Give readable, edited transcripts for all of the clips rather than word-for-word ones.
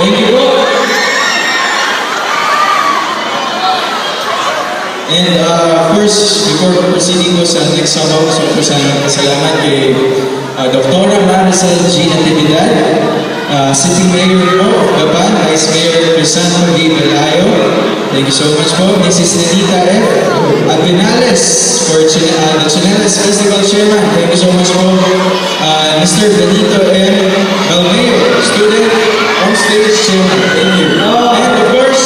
Thank you po. And of course, before proceeding po sa next song, so po salamat kay Dr. Maricel G. Natividad, City Mayor po of Gapan, Vice Mayor Crisanto G. Belayo. Thank you so much po. Mrs. Nenita F. Aguinales for the Chinelas Festival Chairman. Thank you so much po. Mr. Benito M. Balmeo, student on stage chairman. Thank you. And of course,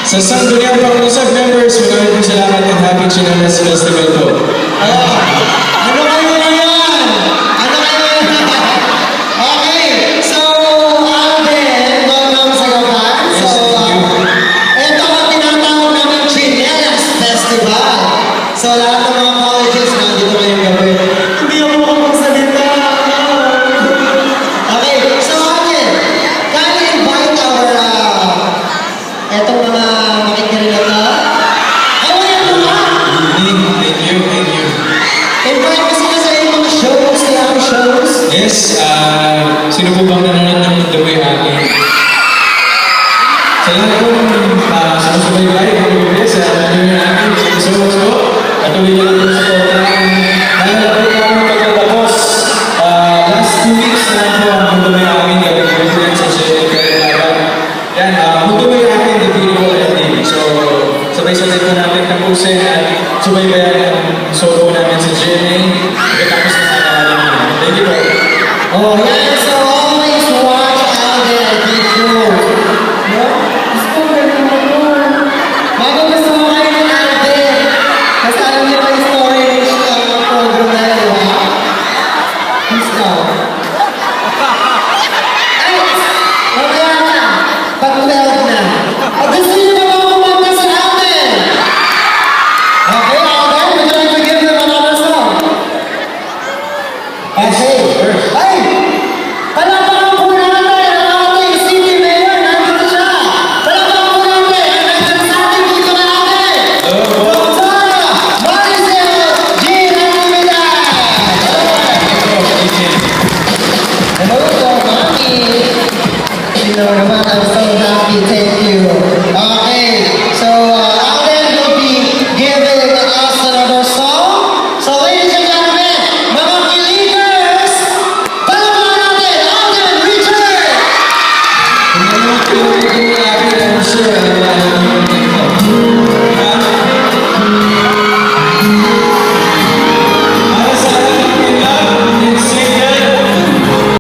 sa Sangguniang Panglusag members, maraming po salamat and happy Chinelas Festival po. Ano kayo na yan? Ano kayo na yan? Okay, so, Alden, welcome sa Gapan. So, ito ang tinatawag namin Chinelas Festival. So, lahat ng mga colleges nandito kayong gawin. Hindi ako makapagsalita. Okay, so Alden, can you invite our, etong mga makikinig na to? Invite mo sila sa iyong mga shows, kailangan shows. Yes, sino po bang nanonood ng The Way Akin? Sa lahat po, sumusubaybay, pag-ibig sa The Way Akin, so much po. Patuloy niyo lang po sa program. Nalalapit po kami pagkatapos. Last 2 weeks na po ang The Way Akin, gagawin sa Siyempre Kaya. Yan, The Way Akin, The Beautiful Ending. So, sabay-sabay po natin tapusin at subaybayan ang solo namin sa GMA. Pagkatapos na sa naman. Thank you po. Oh, yes!